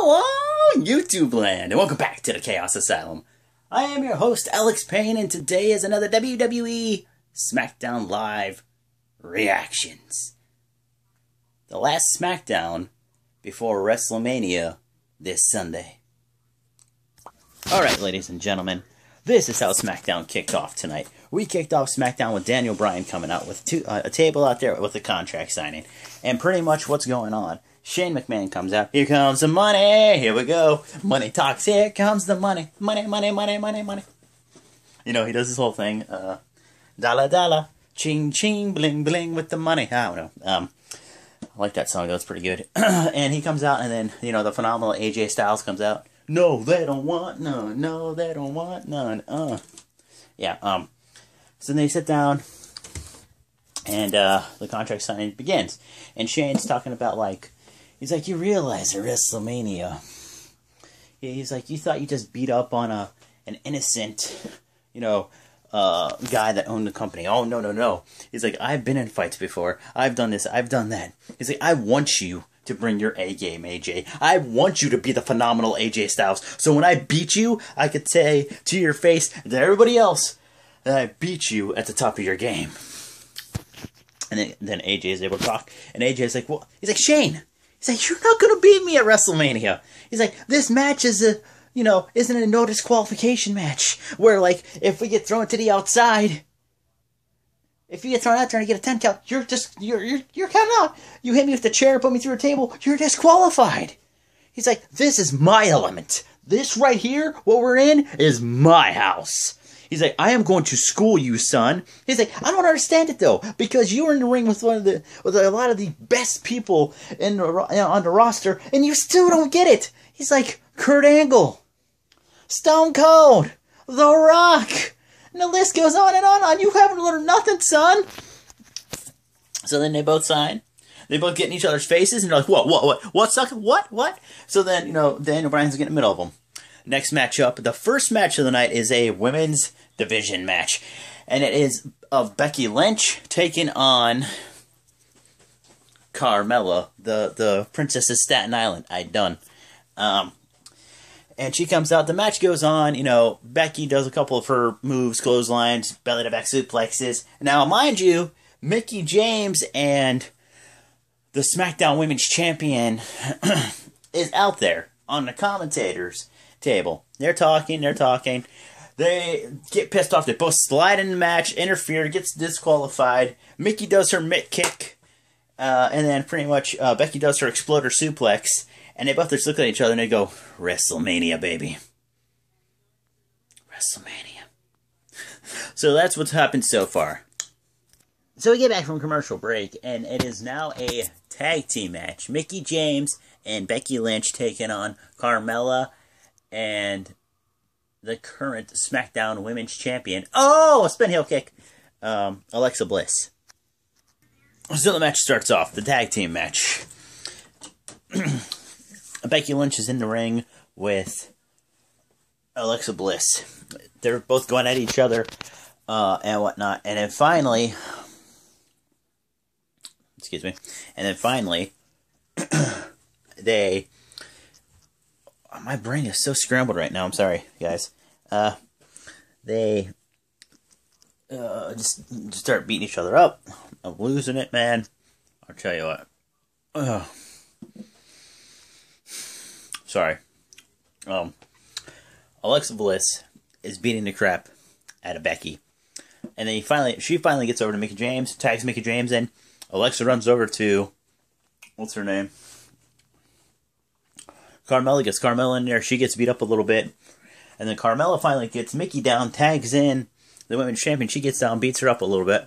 Hello, YouTube land, and welcome back to the Chaos Asylum. I am your host, Alex Payne, and today is another WWE Smackdown Live Reactions. The last Smackdown before WrestleMania this Sunday. Alright, ladies and gentlemen, this is how Smackdown kicked off tonight. We kicked off Smackdown with Daniel Bryan coming out with a table out there with a contract signing. And pretty much what's going on. Shane McMahon comes out. Here comes the money. Here we go. Money talks. Here comes the money. Money, money, money, money, money. You know, he does this whole thing. Dollar, dollar. Ching, ching, bling, bling with the money. I don't know. I like that song. That was pretty good. And he comes out and then, you know, the phenomenal AJ Styles comes out. No, they don't want none. No, they don't want none. Yeah, so they sit down and the contract signing begins. And Shane's talking about, like, he's like, you realize at WrestleMania, he's like, you thought you just beat up on an innocent, you know, guy that owned the company. Oh, no, no, no. He's like, I've been in fights before. I've done this. I've done that. He's like, I want you to bring your A game, AJ. I want you to be the phenomenal AJ Styles. So when I beat you, I could say to your face and to everybody else that I beat you at the top of your game. And then AJ is able to talk. And AJ is like, well, he's like, Shane. He's like, you're not going to beat me at WrestleMania. He's like, this match is isn't a no disqualification match. Where, like, if we get thrown to the outside, if you get thrown out there and you get a 10 count, you're counting out. You hit me with the chair, put me through a table, you're disqualified. He's like, this is my element. This right here, what we're in, is my house. He's like, I am going to school you, son. He's like, I don't understand it though, because you were in the ring with a lot of the best people on the roster, and you still don't get it. He's like, Kurt Angle, Stone Cold, The Rock, and the list goes on and on. You haven't learned nothing, son. So then they both sign. They both get in each other's faces, and they're like, what, sucker, what? So then, you know, Daniel Bryan's getting in the middle of them. Next matchup, the first match of the night is a women's division match. And it is of Becky Lynch taking on Carmella, the Princess of Staten Island. And she comes out. The match goes on. You know, Becky does a couple of her moves, clotheslines, belly-to-back suplexes. Now, mind you, Mickie James and the SmackDown Women's Champion is out there on the commentators table. They're talking. They get pissed off. They both slide in the match, interfere, gets disqualified. Mickie does her mitt kick, and then pretty much Becky does her exploder suplex, and they both just look at each other and they go, WrestleMania, baby. WrestleMania. So that's what's happened so far. So we get back from commercial break, and it is now a tag team match. Mickie James and Becky Lynch taking on Carmella and the current SmackDown Women's Champion. Oh, a spin heel kick. Alexa Bliss. So the match starts off. The tag team match. Becky Lynch is in the ring with Alexa Bliss. They're both going at each other and whatnot. And then finally... Excuse me. And then finally... they... My brain is so scrambled right now. I'm sorry, guys. They just start beating each other up. I'm losing it, man. I'll tell you what. Sorry. Alexa Bliss is beating the crap out of Becky. And then she finally gets over to Mickie James, tags Mickie James in. Alexa runs over to, what's her name? Carmella, gets Carmella in there. She gets beat up a little bit. And then Carmella finally gets Mickie down, tags in the women's champion. She gets down, beats her up a little bit.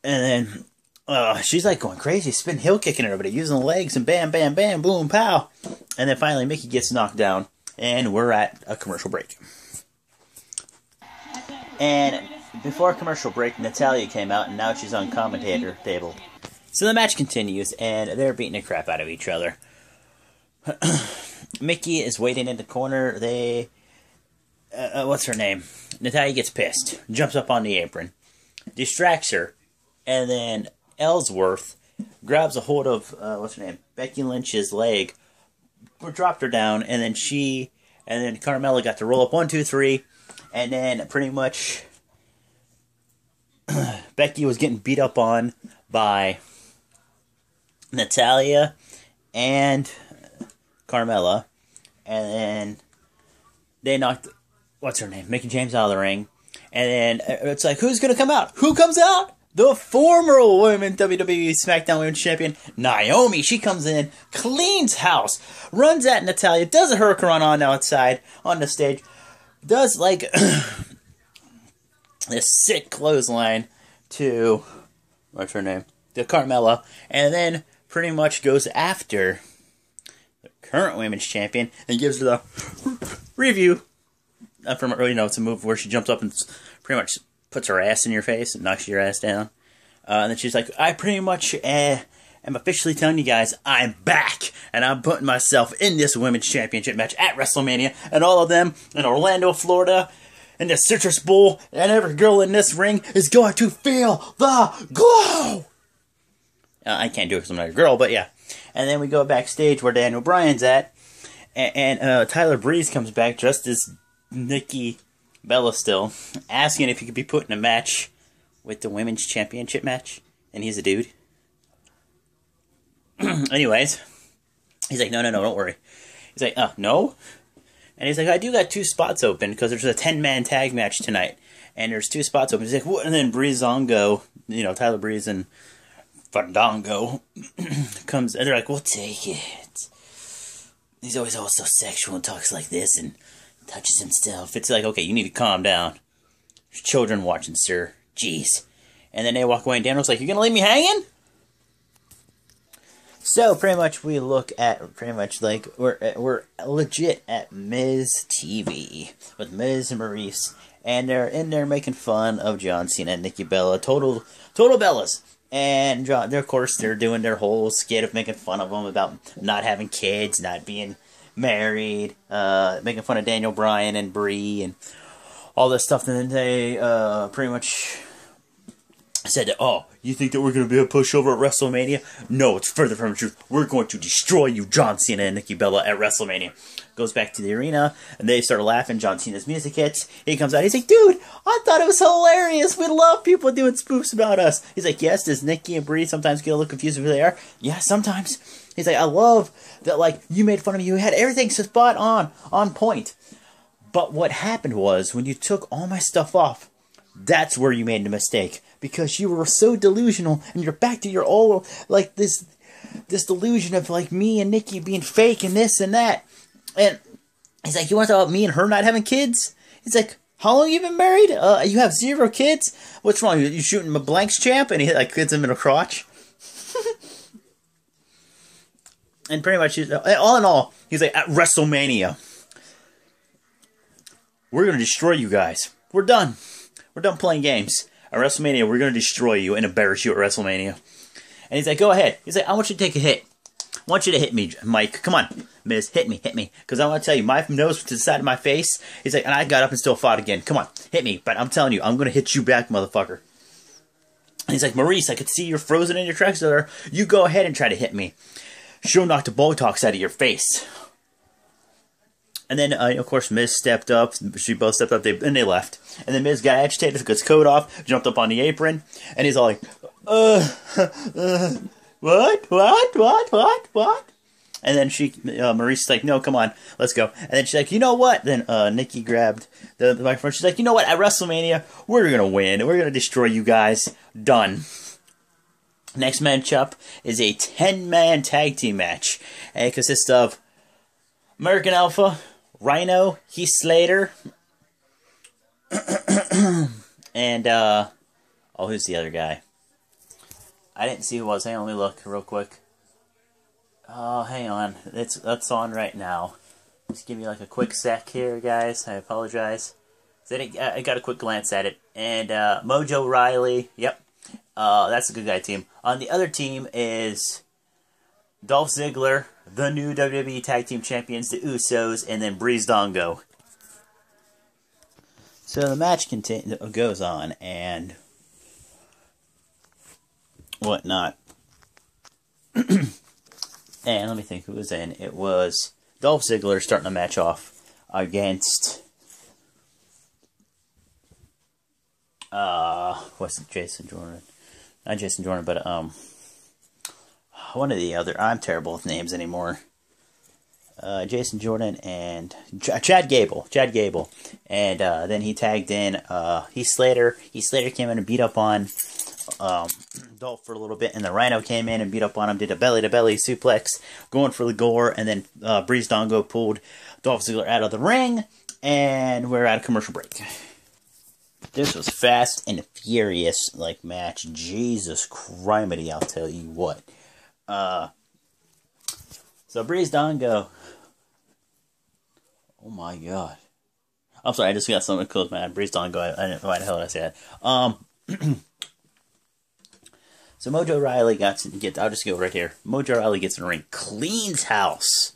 And then she's like going crazy, spin heel kicking everybody, using the legs, and bam, bam, bam, boom, pow. And then finally Mickie gets knocked down. And we're at a commercial break. And before commercial break, Natalya came out, and now she's on commentator table. So the match continues, and they're beating the crap out of each other. Mickie is waiting in the corner. What's her name? Natalya gets pissed, jumps up on the apron, distracts her, and then Ellsworth grabs a hold of, what's her name? Becky Lynch's leg, dropped her down, and then Carmella got to roll up 1, 2, 3, and then pretty much Becky was getting beat up on by Natalya and Carmella, and then they knocked, what's her name, Mickey James out of the ring, and then it's like, who's going to come out? Who comes out? The former Women's WWE SmackDown Women's Champion, Naomi. She comes in, cleans house, runs at Natalya, does a hurricane on outside, on the stage, does like this sick clothesline to, what's her name, to Carmella, and then pretty much goes after the current Women's Champion and gives her the review. From, it's a move where she jumps up and pretty much puts her ass in your face and knocks your ass down. And then she's like, I pretty much am officially telling you guys I'm back. And I'm putting myself in this Women's Championship match at WrestleMania. And all of them in Orlando, Florida, in the Citrus Bowl. And every girl in this ring is going to feel the glow. I can't do it because I'm not a girl, but yeah. And then we go backstage where Daniel Bryan's at. And Tyler Breeze comes back dressed as Nikki Bella still, asking if he could be put in a match with the Women's Championship match, and he's a dude. Anyways, he's like, no, don't worry. He's like, no? And he's like, I do got 2 spots open, because there's a 10-man tag match tonight, and there's 2 spots open. He's like, what? And then Breezango, Tyler Breeze and Fandango comes, and they're like, we'll take it. He's always so sexual and talks like this, and touches himself. It's like, okay, you need to calm down. There's children watching, sir. Jeez. And then they walk away, and Daniel's like, you gonna leave me hanging? So, pretty much, we look at, we're legit at Miz TV with Miz and Maurice. And they're in there making fun of John Cena and Nikki Bella. Total Bellas. And, of course, they're doing their whole skit of making fun of them about not having kids, not being married, making fun of Daniel Bryan and Brie and all this stuff. And then they pretty much said that, oh, you think that we're going to be a pushover at WrestleMania? No, it's further from the truth. We're going to destroy you, John Cena and Nikki Bella, at WrestleMania. Goes back to the arena, and they start laughing. John Cena's music hits. He comes out. He's like, dude, I thought it was hilarious. We love people doing spoofs about us. He's like, yes, does Nikki and Brie sometimes get a little confused with who they are? Yeah, sometimes. He's like, I love that, like, you made fun of me. You had everything spot on point. But what happened was, when you took all my stuff off, that's where you made the mistake. Because you were so delusional, and you're back to your old, like, this delusion of, like, me and Nikki being fake and this and that. And he's like, you want to talk about me and her not having kids? He's like, how long you been married? You have 0 kids? What's wrong? You shooting a blanks, champ? And he, like, hits him in a crotch. And pretty much, all in all, he's like, at WrestleMania, we're going to destroy you guys. We're done. We're done playing games. At WrestleMania, we're going to destroy you and embarrass you at WrestleMania. And he's like, go ahead. He's like, I want you to take a hit. I want you to hit me, Mike. Come on, Miz, hit me. Because I want to tell you, my nose to the side of my face. He's like, and I got up and still fought again. Come on, hit me. But I'm telling you, I'm going to hit you back, motherfucker. And he's like, Maurice, I could see you're frozen in your tracks there. You go ahead and try to hit me. She'll knock the Botox out of your face. And then, of course, Miz stepped up. She both stepped up, and they left. And then Miz got agitated, took his coat off, jumped up on the apron, and he's all like, what? And then Maurice is like, no, come on, let's go. And then she's like, you know what? Then Nikki grabbed the microphone. She's like, you know what? At WrestleMania, we're going to win. We're going to destroy you guys. Done. Next matchup is a 10-man tag team match. And it consists of American Alpha, Rhino, Heath Slater, and, who's the other guy? I didn't see who it was. Hang on, let me look real quick. Oh, hang on. That's on right now. Just give me like a quick sec here, guys. I apologize. I got a quick glance at it. And, Mojo Riley. Yep. That's a good guy team. On the other team is Dolph Ziggler, the new WWE Tag Team Champions, the Usos, and then Breezango. So the match goes on, and whatnot. And let me think who was in. It was Dolph Ziggler starting a match off against what's it, Jason Jordan? Not Jason Jordan, but one of the other. I'm terrible with names anymore. Jason Jordan and Chad Gable. And then he tagged in Heath Slater. Heath Slater came in and beat up on Dolph for a little bit, and the Rhino came in and beat up on him, did a belly-to-belly suplex, going for the gore, and then Breezango pulled Dolph Ziggler out of the ring, and we're at a commercial break. This was fast and furious, like, match. Jesus Criminy, I'll tell you what. So Breezango... Oh my god. I'm sorry, I just got something close, man. Breezango, I didn't know why the hell did I say that. So Mojo Rawley I'll just go right here. Mojo Rawley gets in the ring, cleans house.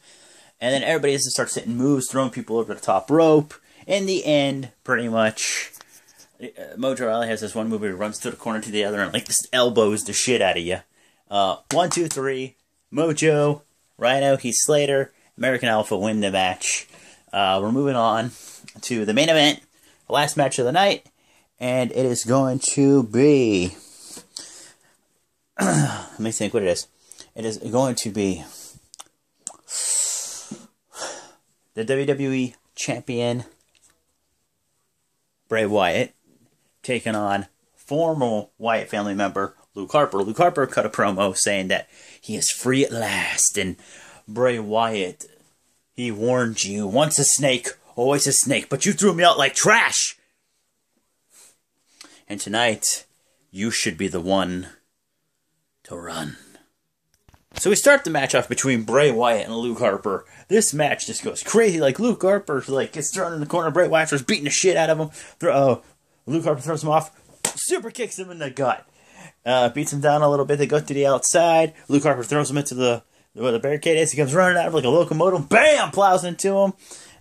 And then everybody just starts hitting moves, throwing people over the top rope. In the end, pretty much, Mojo Rawley has this one move where he runs to the corner to the other and like just elbows the shit out of you. 1, 2, 3. Mojo, Rhino, Heath Slater, American Alpha win the match. We're moving on to the main event, the last match of the night. And it is going to be... let me think what it is. It is going to be the WWE Champion Bray Wyatt taking on former Wyatt family member Luke Harper. Luke Harper cut a promo saying that he is free at last, and Bray Wyatt, he warned you, once a snake, always a snake, but you threw me out like trash. And tonight, you should be the one to run. So we start the match off between Bray Wyatt and Luke Harper. This match just goes crazy. Like, Luke Harper gets thrown in the corner. Bray Wyatt starts beating the shit out of him. Luke Harper throws him off. Super kicks him in the gut. Beats him down a little bit. They go to the outside. Luke Harper throws him into where the barricade is. He comes running out like a locomotive. Bam! Plows into him.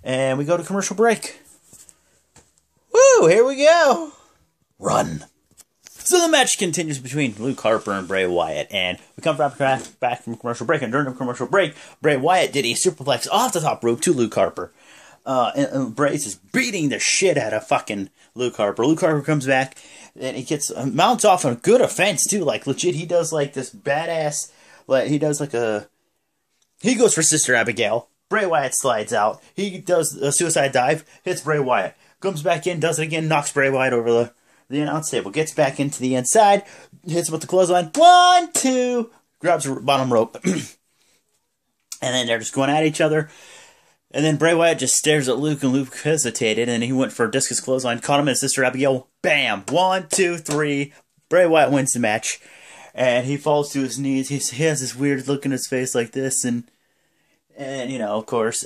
And we go to commercial break. Woo! Here we go. Run. So the match continues between Luke Harper and Bray Wyatt, and we come back from commercial break, and during the commercial break, Bray Wyatt did a superplex off the top rope to Luke Harper. And Bray's just beating the shit out of fucking Luke Harper. Luke Harper comes back, and he mounts off a good offense, too. Like, legit, he does, like, this badass, he goes for Sister Abigail. Bray Wyatt slides out. He does a suicide dive, hits Bray Wyatt. Comes back in, does it again, knocks Bray Wyatt over the announce table, gets back into the inside, hits him with the clothesline, 1, 2, grabs the bottom rope, and then they're just going at each other, and then Bray Wyatt just stares at Luke, and Luke hesitated, and he went for a discus clothesline, caught him in Sister Abigail, bam, 1, 2, 3, Bray Wyatt wins the match, and he falls to his knees, he has this weird look in his face like this, and you know, of course,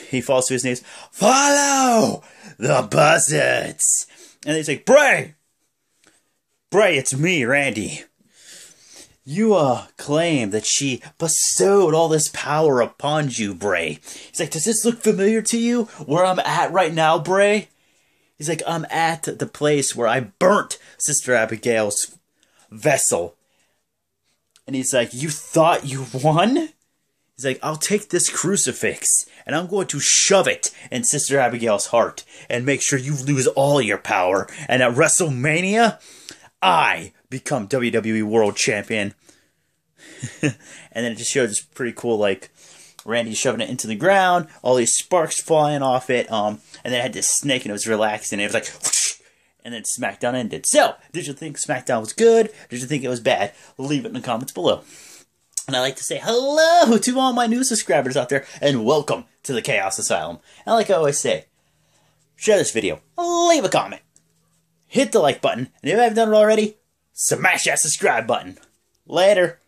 he falls to his knees, follow the buzzards, and they say, Bray, it's me, Randy. You, claim that she bestowed all this power upon you, Bray. He's like, does this look familiar to you? Where I'm at right now, Bray? He's like, I'm at the place where I burnt Sister Abigail's vessel. And he's like, you thought you won? He's like, I'll take this crucifix, and I'm going to shove it in Sister Abigail's heart, and make sure you lose all your power, and at WrestleMania, I become WWE World Champion. And then it just shows this pretty cool, like, Randy shoving it into the ground, all these sparks flying off it, and then it had this snake, and it was relaxed, and it was like, whoosh, and then SmackDown ended. So, did you think SmackDown was good? Did you think it was bad? Leave it in the comments below. And I like to say hello to all my new subscribers out there, and welcome to the Chaos Asylum. And like I always say, share this video, leave a comment, hit the like button, and if you haven't done it already, smash that subscribe button. Later.